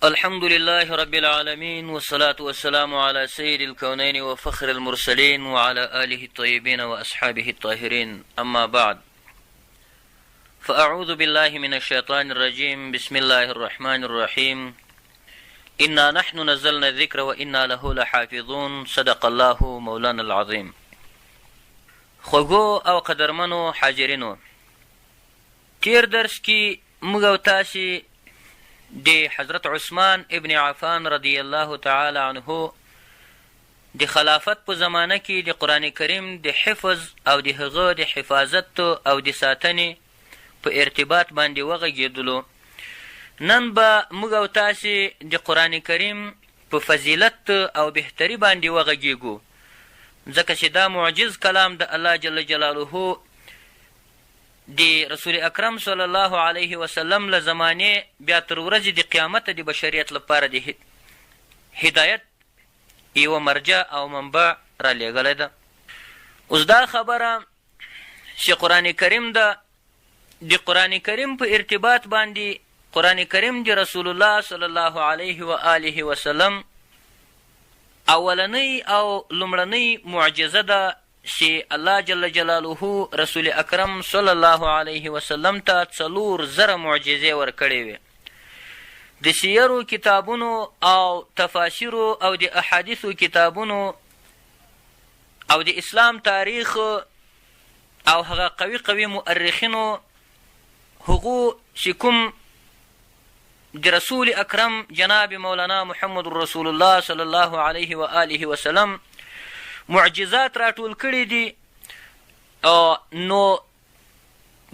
الحمد لله رب العالمين والصلاة والسلام على سيد الكونين وفخر المرسلين وعلى آله الطيبين وأصحابه الطاهرين. أما بعد، فأعوذ بالله من الشيطان الرجيم. بسم الله الرحمن الرحيم. إنا نحن نزلنا الذكر وإنا له لحافظون. صدق الله مولانا العظيم. خوږو او قدرمنو حاضرینو، تیر درس کې موږ او تاسې د حضرت عثمان ابن عفان رضی الله تعالی عنه د خلافت په زمانه کې د قرآن کریم د حفظ او د هغه د حفاظت او د ساتنې په ارتباط باندې وغږېدلو. نن به موږ او تاسې د قرآن کریم په فضیلت او بهتري باندې وغږېږو، ځکه چې دا معجز کلام د الله جل جلاله د رسول اکرم صلی الله علیه وسلم له زمانې بیا تر ورځې د قیامت د بشریت لپاره د هدایت یوه مرجع او منبع را لېږلی ده. اوس دا خبره چې قرآن کریم ده، د قرآن کریم په ارتباط باندې قرآن کریم د رسول الله صلی الله علیه و آله وسلم اولنۍ او لومړنۍ معجزه ده چې الله جل جلاله رسول اکرم صلی الله علیه وسلم ته 4,000 معجزې ورکړې وې. د سیرو کتابونو او تفاسیرو او د احادیثو کتابونو او د اسلام تاریخ او هغه قوي مؤرخینو هغو چې کوم د رسول اکرم جناب مولانا محمد رسول الله صلی الله علیه و آله وسلم معجزات راټول کړي دي، نو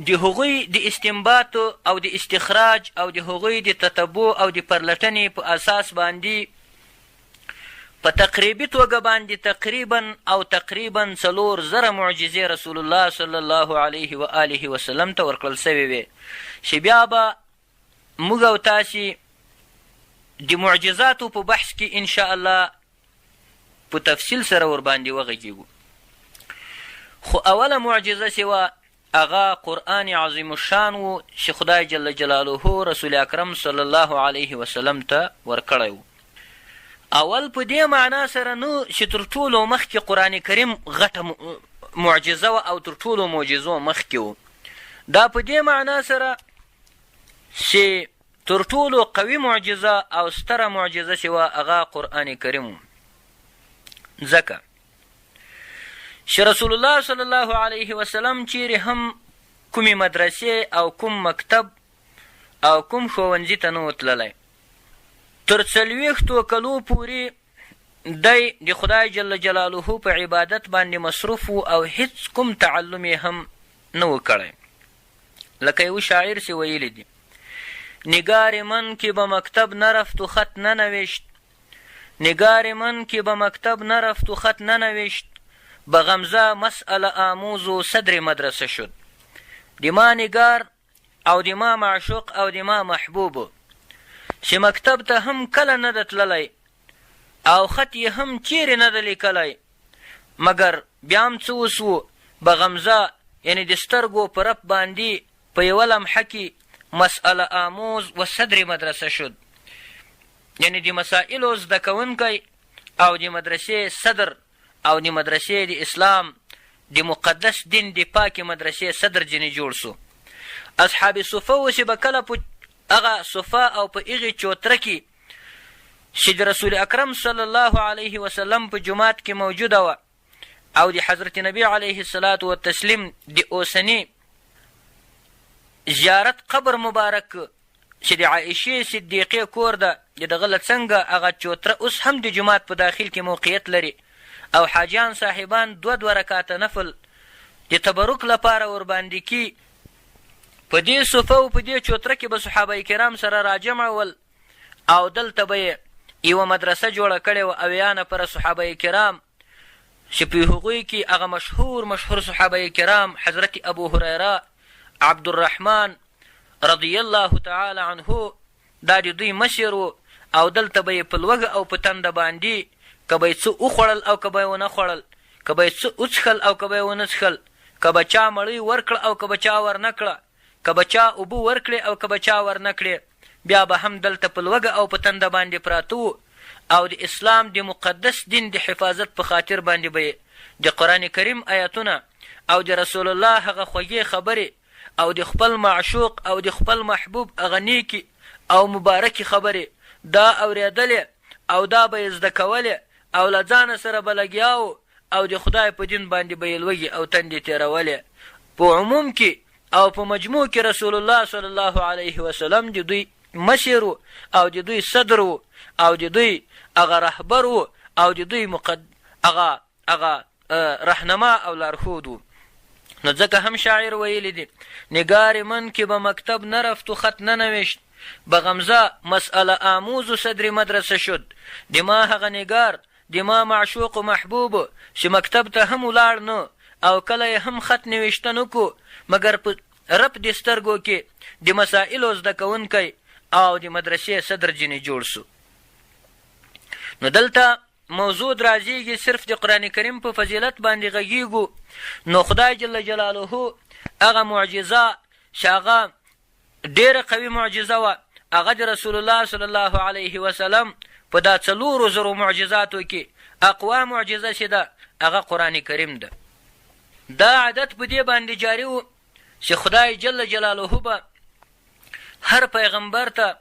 د هغوی د استنباط او د استخراج او د هغوی د تتبع او د پرلټنې په اساس باندې په تقریبي توګه باندې تقریبا 4,000 معجزې رسول الله صلی الله علیه و آله وسلم ته ورکړل سوې وې، چې بیا به موږ او تاسې د معجزاتو په بحث کې انشاء الله په تفصیل سره ورباندې وغږېږو. خو اوله معجزه چې وه هغه قرآن عظیم الشان و چې خدای جل جلاله رسول اکرم صلی الله علیه وسلم ته ورکړی و. اول په دې معنا سره نه چې تر ټولو مخکې قرآن کریم غټه معجزه وه او تر ټولو معجزو مخکې و. دا په دې معنا سره چې تر ټولو قوي معجزه او ستره معجزه چې وه هغه قرآن کریم و، ځکه چې رسول الله صلی الله علیه وسلم چیرې هم کومې مدرسې او کوم مکتب او کوم ښوونځي ته نه و تللی. تر 40 کلو پورې دی د خدای جل جلاله په عبادت باندې مصروف و او هیڅ کوم تعلم یې هم نه و کړی. لکه یو شاعر چې ویلی دی: نگار من که به مکتب نرفت و خط ننوشت، نگار من که به مکتب نرفت و خط ننوشت، به غمزه مسئله آموز و صدر مدرسه شد. د ما نگار او د ما معشوق او د ما محبوب چې مکتب ته هم کله نه ده تللی او خط یې هم چیرې نه ده لیکلی، مګر بیا هم څه وسو، به غمزه یعنې د سترګو په رپ باندې په یوه لمحه کې مسئله آموز و صدر مدرسه شد، یعنی د مسائلو زده کوونکی او د مدرسې صدر او د مدرسې د اسلام د مقدس دین د پاکې مدرسې صدر ځینې جوړ سو. اصحاب صفه و چې به کله په هغه صفه او په هغې چوتره کې چې د رسول اکرم صلی الله علیه وسلم په جومات کې موجوده وه او د حضرت نبی علیه الصلاة والتسلیم د اوسني زیارت قبر مبارک چې د عائشې صدیقې کور ده د دغه له څنګه هغه چوتره اوس هم د جومات په داخل کې موقعیت لري او حاجیان صاحبان 2 رکعاته نفل د تبرک لپاره ورباندې کی. په دې صفه او په دې چوتره کې به صحابه کرام سره راجمع ول او دلته به یې یوه مدرسه جوړه کړې وه، اویا نفره صحابه کرام چې په هغوی کې هغه مشهور صحابه کرام حضرت ابو هریره، عبدالرحمن رضی الله تعالی عنه دا د دوی مشر و او دلته به یې په لوږه او په تنده باندې که به یې څه وخوړل او که به یې ونه خوړل، که به یې څه وڅښل او که به یې ونه څښل، که به چا مړۍ ورکړه او که به چا ورنه کړه، که به چا اوبه ورکړې او که به چا ورنه کړې، بیا به هم دلته په لوږه او په تنده باندې پراته وو او د اسلام د مقدس دین د حفاظت په خاطر باندې به د قرآن کریم آیاتونه او د رسول الله هغه خوږې خبرې او د خپل معشوق او د خپل محبوب هغه نیکې او مبارکې خبرې دا اورېدلې او دا به یې زده کولې او له ځانه سره به لګیا او د خدای په دین باندې به یې لوږې او تندې تېرولې. په عموم کې او په مجموع کې رسول الله صلی الله علیه وسلم د دوی مشر و او د دوی صدر و او د دوی هغه رهبر و او د دوی هغه رهنما او لارښود و. نو ځکه هم شاعر ویلی دی نگار من که به مکتب نرفت و خط ننوشت به غمزه مسئله آموز و صدر مدرسه شد. د ما هغه نگار د ما معشوق و محبوب چې مکتب ته هم ولاړ نه او کله یې هم خط نوشته نه کو مګر په رپ د سترګو کې د مسائلو زده کوونکی او د مدرسې صدر جنې جوړ سو. نو دلته موضوع راځيږي صرف د قرآن کریم په فضیلت باندې غږیږو. نو خدای جل جلاله هغه معجزه چې هغه ډېره قوي معجزه وه هغه د رسول الله صلی الله علیه وسلم په دا 4,000 معجزاتو کې اقوا معجزه چې ده هغه قرآن کریم ده. دا عادت په دې باندې جاري و چې خدای جل جلاله به هر پیغمبر ته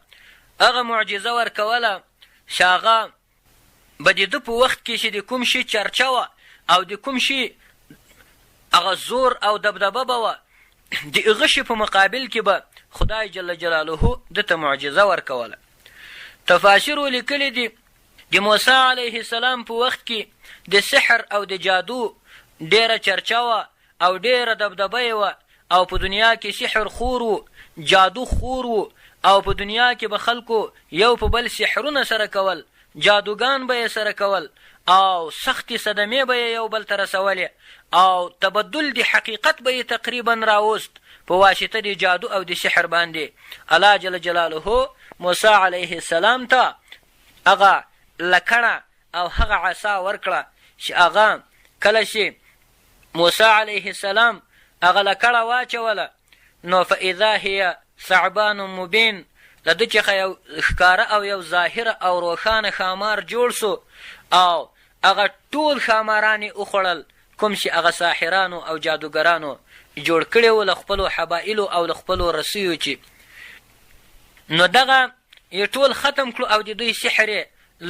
هغه معجزه ورکوله چې هغه به د ده په وخت کې چې د کوم شي چرچه وه او د کوم شي هغه زور او دبدبه به وه د هغه شي په مقابل کې به خدای جل جلاله ده ته معجزه ورکوله. تفاسیر ولیکلي دي د موسی علیه السلام په وخت کې د سحر او د جادو ډیره چرچه وه او ډیره دبدبه یې وه او په دنیا کې سحر خور و جادو خور و او په دنیا کې به خلکو یو په بل سحرونه سره کول جادوګان به یې سره کول او سختې صدمې به یې یو بل ته رسولې او تبدل د حقیقت به یې تقریبا راوست په واسطه د جادو او د سحر باندې. الله جل جلاله موسی علیه السلام ته هغه لکړه او هغه عصا ورکړه چې هغه کله چې موسی علیه السلام هغه لکړه واچوله نو فاذا هي ثعبان مبین د ده څخه یو ښکاره او یو ظاهره او روښانه ښامار جوړ سو او هغه ټول ښاماران یې وخوړل کوم چې هغه ساحرانو او جادوګرانو جوړ کړي وو له خپلو حبایلو او له خپلو رسیو چې نو دغه یې ټول ختم کړو او د دوی سحر یې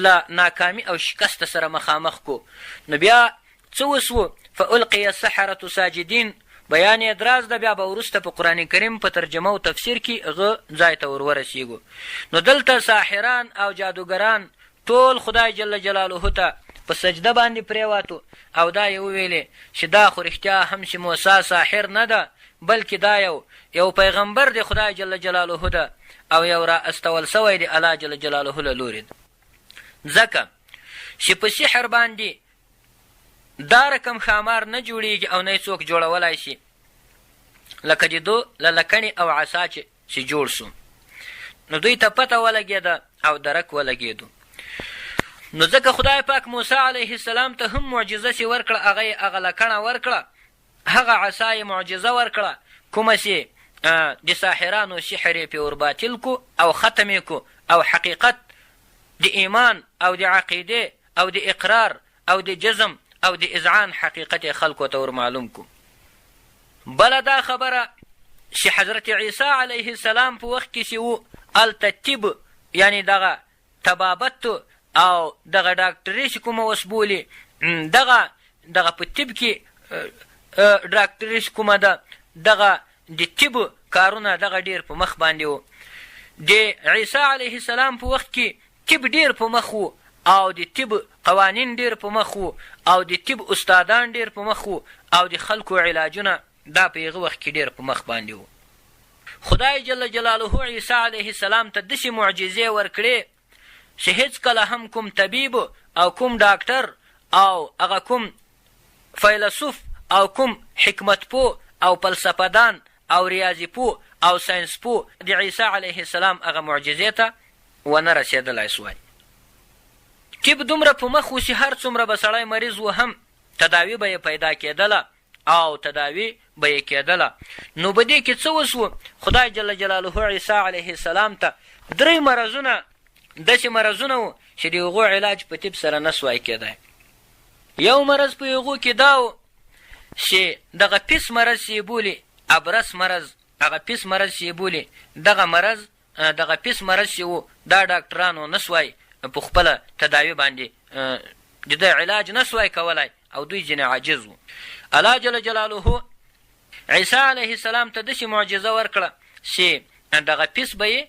له ناکامي او شکست سره مخامخ کو. نو بیا څه وسو فالقي السحرة ساجدین بیان یې دراز ده بیا به وروسته په قرآن کریم په ترجمه او تفسیر کې هغه ځای ته ورورسیږو. نو دلته ساحران او جادوګران ټول خدای جل جلاله ته په سجده باندې پریواتو او دا یې وویلې چې دا خو رښتیا هم چې موسی ساحر نه ده بلکې دا یو پیغمبر دی خدای جل جلاله ده او یو را استول سوی دی الله جل جلاله له لورې ده. ځکه چې په سحر باندې دا رقم ښامار نه جوړیږي او نه یې څوک جوړولی شي لکه د دو له لکڼې او عصا چې جوړ سو. نو دوی ته پته ولګېده او درک ولګېدو. نو ځکه خدای پاک موسی علیه السلام ته هم معجزه چې ورکړه هغه یې هغه لکڼه ورکړه هغه عصا یې معجزه ورکړه کومه چې د ساحرانو سحر یې پې ورباطل کو او ختم یې کو او حقیقت د ایمان او د عقیدې او د اقرار او د جزم او د اذعان حقیقت یې خلکو ته ورمعلوم کو. بله دا خبره چې حضرت عیسی علیه السلام په وخت کې چې و هلته طب یعنی دغه طبابت او دغه ډاکټري چې کومه اوس بولي دغه په طب کې ډاکټري چې کومه ده دغه د طب کارونه دغه ډېر په مخ باندې و. د عیسی علیه السلام په وخت کې طب ډېر په مخ و او د طب قوانین ډېر په مخ و او د طب استادان ډېر په مخ و او د خلکو علاجونه دا په هغه وخت کې ډېر په مخ باندې و. خدای جل جلاله عیسی علیه السلام ته داسې معجزې ورکړې چې هېڅکله هم کوم طبیب او کوم ډاکټر او هغه کوم فیلسوف او کوم حکمت پوه او فلسفهدان او ریاضي پوه او ساینس پوه د عیسی علیه السلام هغه معجزې ته ونه رسېدلی سوی. طب دومره په مخ و چې هر څومره به سړی مریض و هم تداوي به یې پیدا کېدله او تداوي به یې کېدله. نو په دې کې څه وسو خدای جل جلاله عیسی علیه السلام ته درې مرضونه داسې مرضونه وو چې د هغو علاج په طب سره نه سوای کېدی. یو مرض په هغو کې دا و چې دغه پیس مرض چې یې بولي، ابرس مرض، هغه پیس مرض چې یې بولي، دغه پیس مرض چې و دا ډاکټرانو نه سوای په خپله تداوي باندې د ده علاج نه سوای کولی او دوی ځینې عاجز وو. الله جل جلاله عیسی علیه السلام ته داسې معجزه ورکړه چې دغه پیس به یې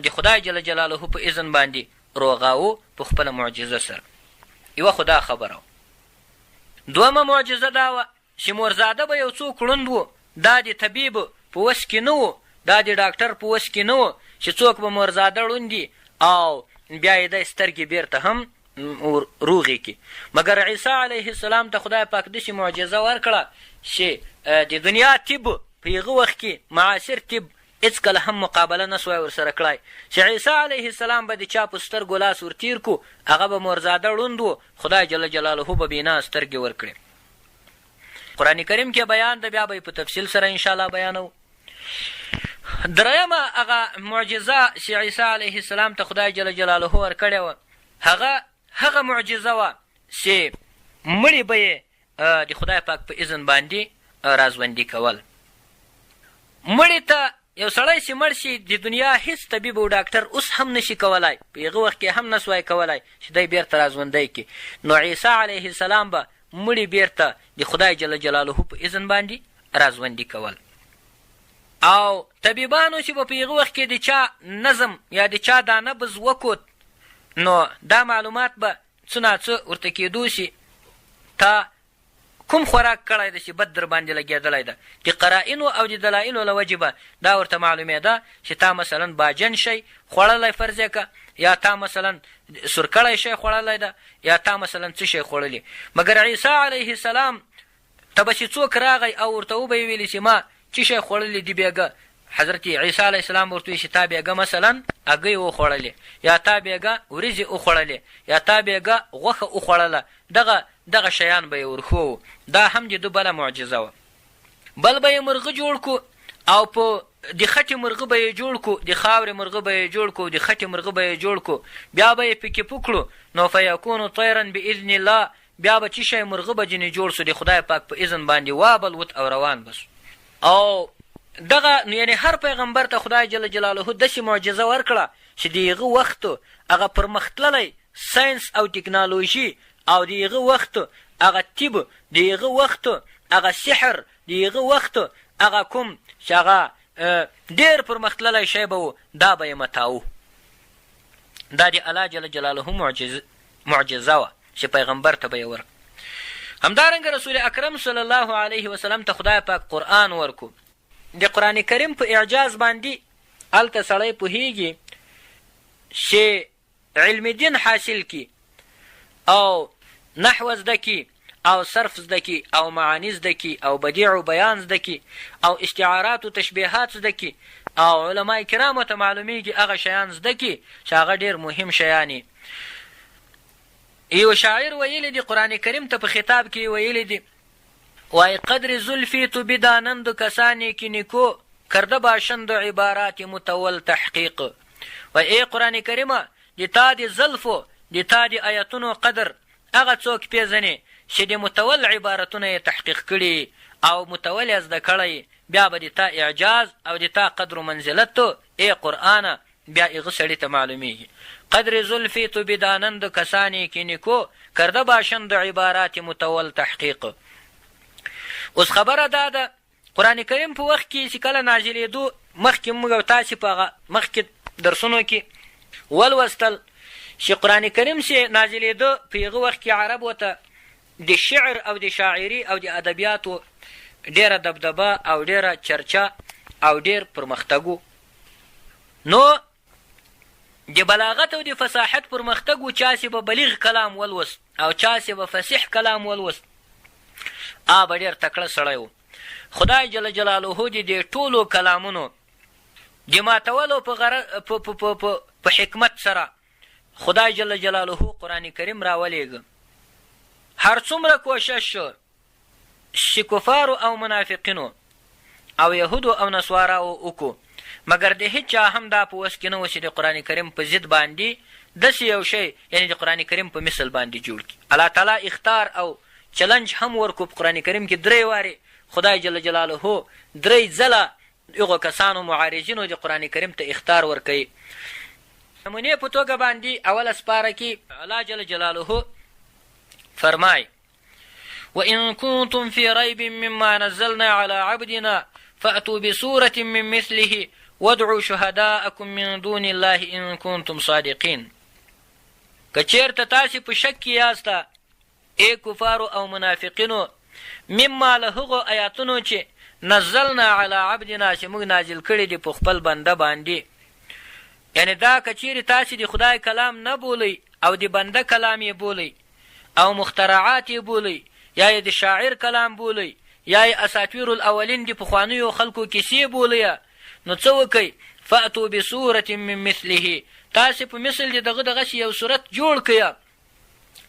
د خدای جل جلاله په اذن باندې روغاوه په خپله معجزه سره. یوه خو دا خبره وه. دویمه معجزه دا وه چې مورزاده به یو څوک ړوند و، دا د طبیب په وس کې نه و، دا د ډاکټر په وس کې نه و چې څوک به مورزاده ړوندي او بیا یې دی سترګې بیرته هم روغې کړي. مګر عیسی علیه السلام ته خدای پاک داسې معجزه ورکړه چې د دنیا طب په هغه وخت کې معاصر طب هېڅکله هم مقابله نه سوی ورسره کړی چې عیسی علیه السلام به د چا په سترګو لاس ورتیر کو، هغه به مورزاده ړوند و، خدای جل جلاله به بینا سترګې ورکړي. قرآن کریم کې بیان ده، بیا به یې په تفصیل سره انشاءالله بیانوو. درېیمه هغه معجزه چې عیسی علیه السلام ته خدای جل جلاله ورکړې وه، هغه معجزه وه چې مړي به یې د خدای پاک په اذن باندې راژوندي کول. مړي ته یو سړی چې مړ شي د دنیا هېڅ طبیب او ډاکټر اوس هم نشي کولی، په هغه وخت کې هم نه سوای کولی چې دی بیرته راژوندی کړي. نو عیسی علیه السلام به مړي بیرته د خدای جل جلاله په اذن باندې راژوندي کول. او طبیبانو چې به په هغه وخت کې د چا نظم یا د چا دا نبض وکوت، نو دا معلومات به څه ناڅه ورته کېدو چې تا کوم خوراک کړی ده چې بد در باندې لګېدلی ده. د قرائنو او د دلایلو له وجې به دا ورته معلومېده چې تا مثلا باجن شی خوړلی فرض یې که، یا تا مثلا سرکړی شی خوړلی ده، یا تا مثلا څه شی خوړلی. مګر عیسی علیه السلام ته به چې څوک راغی او ورته وبه یې ویلي چې ما څه شی خوړلی دي، بیګه حضرت عیسی علیه السلام ورته وایي چې تا بیګه مثلا هګۍ وخوړلې، یا تا بیګه وریځې وخوړلې، یا تا بیګه غوښه وخوړله، دغه شیان به یې ورښوو. دا هم د ده بله معجزه وه. بل به یې مرغه جوړ کو او په د خټې مرغه به یې جوړ کو، د خاورې مرغه به یې جوړ کو، د خټې مرغه به یې جوړ کو، بیا به یې پکې پکړو، نو فیکونو طیرا باذن الله، بیا به څه شی مرغه به ځینې جوړ سو د خدای پاک په اذن باندې، وابلوت او روان به سو. او دغه یعنې هر پیغمبر ته خدای جل جلاله داسې معجزه ورکړه چې د هغه وخت هغه پرمختللی ساینس او ټکنالوژي او د هغه وخت هغه طب، د هغه وخت هغه سحر، د هغه وخت هغه کوم چې هغه ډېر پرمختللی شی به و، دا به یې متاوه. دا د الله جل جلاله معجزه وه چې پیغمبر ته به یې ورکړه. همدارنګه رسول اکرم صلی الله علیه وسلم ته خدای پاک قرآن ورکو. د قرآن کریم په اعجاز باندې هلته سړی پوهیږي چې علم دین حاصل کی او نحو زده کی او صرف زده کی او معانی زده کی او بدیع و بیان زده کی او استعارات و تشبیهات زده کی او علماء کرامو ته معلومیږي هغه شیان زده کی چې هغه ډېر مهم شیانی. یو شاعر ویلی دی قرآن کریم ته په خطاب کې ویلی دی، وای قدر زلفی تو بدانند کسانی که نیکو کرده باشند عبارات متول تحقیق. و ای قرآن کریمه د تا د زلفو د تا د آیتونو قدر هغه څوک پیژني چې د متول عبارتونه یې تحقیق کړي او متول یې زده کړی، بیا به د تا اعجاز او د تا قدر و منزلت ای قرآنه بیا هغه سړي ته معلومیږي. قدر زلفی تو بدانند کسانی که نیکو کرده باشند عبارات متول تحقیق. اوس خبره دا ده قرآن کریم په وخت کې چې کله نازلېدو مخکې موږ او تاسې په هغه مخکې درسونو کې ولوستل چې قرآن کریم چې نازلېده په هغه وخت کې عربو ته د شعر او د شاعري او د ادبیاتو ډېره دبدبه او ډېره چرچه او ډېر پرمختګ. نو د بلاغت او د فصاحت پرمختګ و، چا چې به بلیغ کلام ولوست او چا چې به فصیح کلام ولوست، به ډېر تکړه سړی و. خدای جل جلاله د دې ټولو کلامونو د ماتولو په حکمت سره خدای جل جلاله قرآن کریم راولېږه. هر څومره کوشش شو چې کفارو او منافقینو او یهودو او نصواراو وکړو، مګر د هیڅ چا هم دا په وس کې نه و چې د قرآن کریم په ضد باندې داسې یو شی یعنې د قرآن کریم په مثل باندې جوړ کړي. الله تعالی اختار او چلنج هم ورکو په قرآن کریم کې 3 وارې خدای جل جلاله 3 ځله هغو کسانو معارضینو د قرآن کریم ته اختار ورکوي. نمونې په توګه باندې اوله سپاره کې الله جل جلاله فرمای وإن كنتم في ريب مما نزلنا على عبدنا فأتوا بسورة من مثله وادعوا شهداءكم من دون الله إن كنتم صادقين. که چېرته تاسې په شک کې یاسته ای کفارو او منافقینو مما له هغو آیاتونو چې نزلنا علی عبدنا چې موږ نازل کړي دي په خپل بنده باندې، یعنې دا که چیرې تاسې د خدای کلام نه بولئ او د بنده کلام یې بولئ او مخترعات یې بولئ یا یې د شاعر کلام بولئ یا یې اساطیر الاولین د پخوانیو خلکو کیسې بولئ، نو څه وکئ؟ فأتو بصورة من مثله، تاسې په مثل د دغسې یو صورت جوړ کړئ.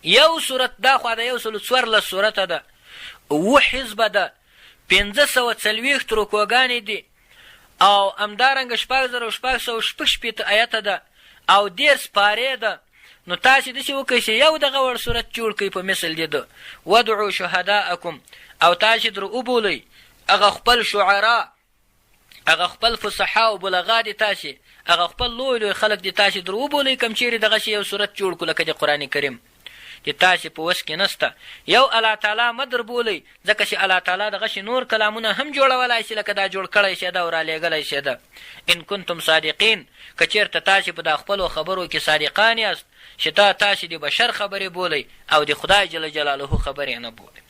یو صورت دا خوا د 114 صورته ده، 7 حزبه ده، 540 رکوګانې دي او همدارنګه 6666 آیته ده او 10 سپارې ده. نو تاسې داسې وکئ چې یو دغه وړ صورت جوړ کړئ په مثل د ده. ودعو شهداءکم، او تاسې در وبولئ هغه خپل شعرا، هغه خپل فصحا او بلغا دي، تاسې هغه خپل لوی لوی خلک دي، تاسې در وبولئ کوم چیرې دغسې یو صورت جوړ کړو لکه د قرآن کریم چې تاسې په وس کې نسته. یو الله تعالی مه در بولئ، ځکه چې الله تعالی دغسې نور کلامونه هم جوړولی شي لکه دا جوړ کړی شي ده او رالیږلی شي ده. ان کنتم صادقین، که چېرته تاسې په دا خپلو خبرو کې صادقان یاست چې تاسې د بشر خبرې بولئ او د خدای جل جلاله خبرې نه بولئ.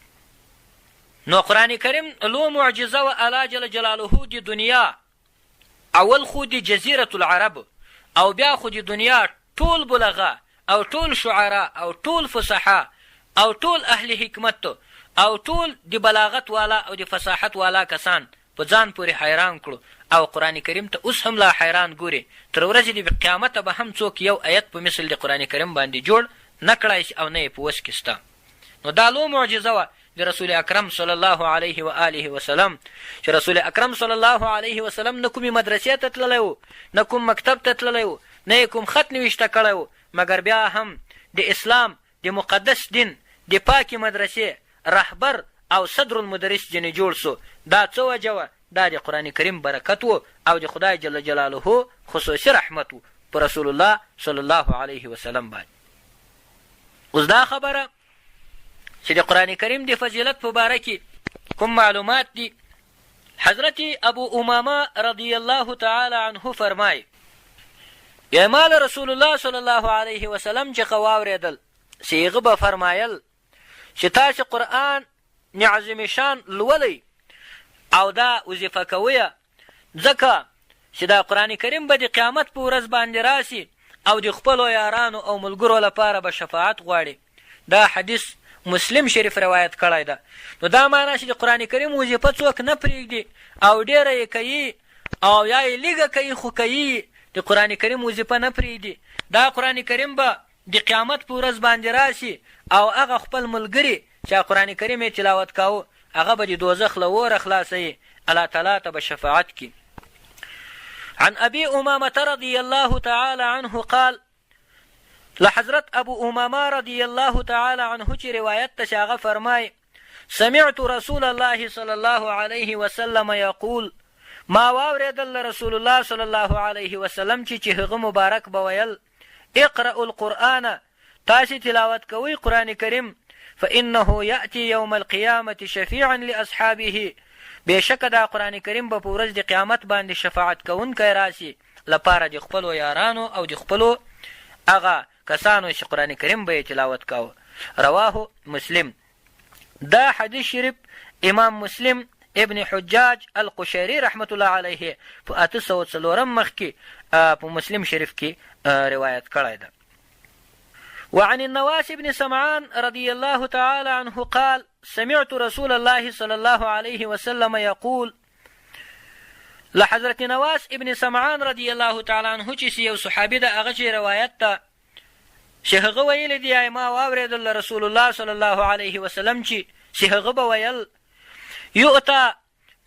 نو قرآن کریم لو معجزه و الله جل جلاله د دنیا اول خو د جزیرة العرب او بیا خو د دنیا ټول بلغا او ټول شعرا او ټول فصحا او ټول اهل حکمت او ټول د بلاغت والا او د فصاحت والا کسان په ځان پورې حیران کړو او قرآن کریم ته اوس هم لا حیران ګوري. تر ورځې د قیامته به هم څوک یو آیت په مثل د قرآن کریم باندې جوړ نه کړی شي او نه یې په وس کې شته. نو دا لو معجزه وه د رسول اکرم صلی الله علیه و آله وسلم چې رسول اکرم صلی الله علیه وسلم نه کومې مدرسې ته تللی و، نه کوم مکتب ته تللی و، نه یې کوم خط نویشته کړی و، مګر بیا هم د اسلام د مقدس دین د پاکې مدرسې رهبر او صدر المدرس جنې جوړ سو. دا څه وجه وه؟ دا د قرآن کریم برکت و او د خدای جل جلاله خصوصي رحمت و په رسول الله صلی الله علیه وسلم باندې. اوس دا خبره چې د قرآن کریم د فضیلت په باره کې کوم معلومات دي، حضرت ابو امامه رضی الله تعالی عنه فرمایي یا مال رسول الله صلی الله علیه وسلم چې واورېدل چې هغه به فرمایل چې تاسې قرآن عظیم شان لولئ او دا وظیفه کوئ، ځکه چې دا قرآن کریم به د قیامت په ورځ باندې راسي او د خپلو یارانو او ملګرو لپاره به شفاعت غواړي. دا حدیث مسلم شریف روایت کړی ده. نو دا معنا چې د قرآن کریم وظیفه څوک نه پرېږدي او ډېره یې کوي او یا یې لږه کوي خو کوي، د قرآن کریم وظیفه نه پرېږدي. دا قرآن کریم به د قیامت په ورځ باندې راسي او هغه خپل ملګري چې قرآن کریم یې تلاوت کاوه هغه به د دوزخ له وره خلاصوي، الله تعالی ته به شفاعت کړي. عن ابي امامه رضي الله تعالى عنه قال، لحضرت ابو امامه رضي الله تعالى عنه چې روایت ته هغه فرمای سمعت رسول الله صلى الله عليه وسلم يقول، ما واورېدل رسول الله صلی الله علیه وسلم چې هغه مبارک به ویل اقرأوا القرآن، تاسې تلاوت کوئ قرآن کریم، فإنه يأتي يوم القيامة شفيعا لأصحابه، بېشکه دا قرآن کریم به په ورځ د قیامت باندې شفاعت کوونکی راسي لپاره د خپلو یارانو او د خپلو هغه کسانو چې قرآن کریم به یې تلاوت کاوه. رواه مسلم. دا حدیث شریف امام مسلم ابن حجاج القشيري رحمت الله علیه په 804 مخ کې په مسلم شریف کې روایت کړی ده. وعن النواس بن سمعان رضي الله تعالى عنه قال سمعت رسول الله صلى الله عليه وسلم يقول، لحضرت نواس ابن سمعان رضي الله تعالى عنه چې یو صحابي ده هغه چې روایت ده چې هغه ویلی دی ما واورېدل رسول الله صلی الله علیه وسلم چې هغه به ویل یؤتى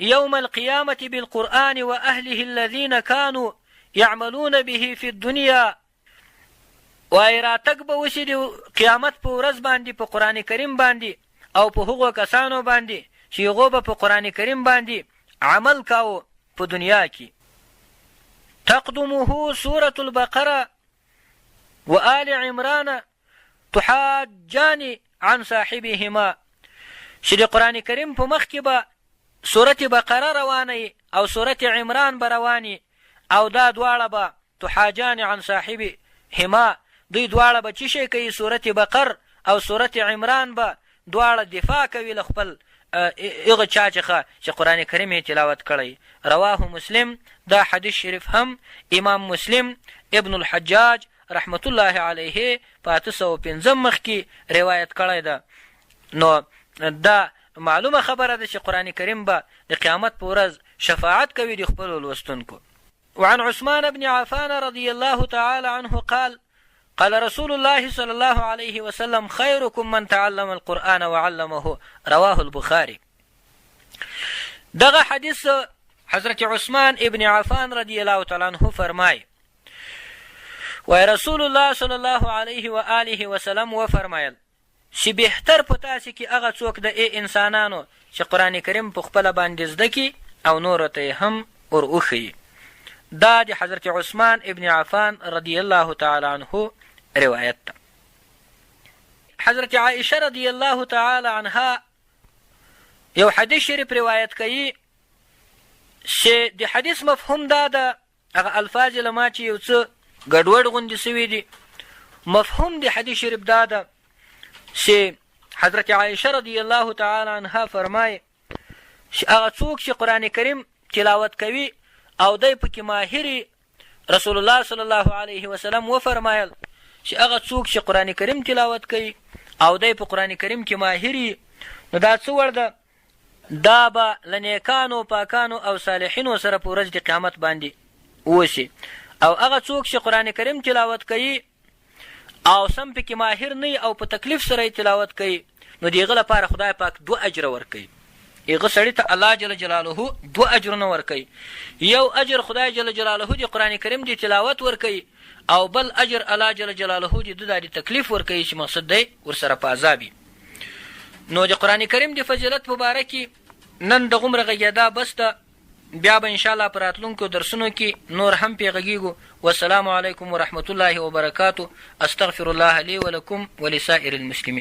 يوم القيامة بالقرآن وأهله الذين كانوا يعملون به في الدنيا. وایي راتګ به وشي د قیامت په ورځ باندې په قرآن کریم باندې او په هغو کسانو باندې چې هغو به په قرآن کریم باندې عمل کاوه په دنیا کې. تقدمه سورة البقرة وآل عمران تحاجان عن صاحبهما. چې د قرآن کریم په مخ کې به سورت بقره روانه او سورت عمران به روانې او دا دواړه به تحاجان عن صاحبهما، دوی دواړه به څه شی کوي؟ سورت بقر او سورت عمران به دواړه دفاع کوي له خپل هغه چا څخه چې قرآن کریم یې تلاوت کړی. رواه مسلم. دا حدیث شریف هم امام مسلم ابن الحجاج رحمت الله علیه په 805 مخ کې روایت کړی ده. نو دا معلومه خبره ده چې قرآن کریم به د قیامت په ورځ شفاعت کوي د خپلو لوستونکو. وعن عثمان بن عفان رضي الله تعالى عنه قال قال رسول الله صلى الله عليه وسلم خيركم من تعلم القرآن وعلمه. رواه البخاري. دغه حدیث حضرت عثمان ابن عفان رضی الله تعالی عنہ فرمای وای رسول الله صلی الله علیه و آله وسلم و فرمایل چې بهتر په تاسو کې هغه څوک د انسانانو چې قرآن کریم په خپله باندې زده کي او نورو ته هم ور وښیي. دا د حضرت عثمان ابن عفان رضی الله تعالی عنه روایت ده. حضرت عائشه رضی الله تعالی عنها یو حدیث شریف روایت کوي چې د حدیث مفهوم دا ده، هغه الفاظ له ما چې یو څه ګډوډ غوندې سوي دي، مفهوم د حدیث شریف دا ده چې حضرت عائشه رضی الله تعالی عنها فرمایي چې هغه څوک چې قرآن کریم تلاوت کوي او دی پکې ماهر، رسول الله صلی الله علیه وسلم وفرمایل چې هغه څوک چې قرآن کریم تلاوت کوي او دی په قرآن کریم کې ماهر، نو دا څه وړ ده؟ دا به له نیکانو پاکانو او صالحینو سره په ورځ د قیامت باندې وشي. او هغه څوک چې قرآن کریم تلاوت کوي او سم پکې ماهر نه او په تکلیف سره یې تلاوت کوي، نو د هغه لپاره خدای پاک 2 اجره ورکوي. هغه سړي ته الله جل جلاله 2 اجرونه ورکوي. یو اجر خدای جل جلاله د قرآن کریم د تلاوت ورکوي او بل اجر الله جل جلاله د تکلیف ورکوي چې مقصد دی ورسره په عذاب. نو د قرآن کریم د فضیلت په باره کې نن دغومره غږېدا بس ده. بیا به انشاءالله په راتلونکو درسونو کې نور هم پې غږېږو. والسلام علیکم ورحمة الله وبرکاته. استغفر الله لي ولکم ولسائر المسلمین.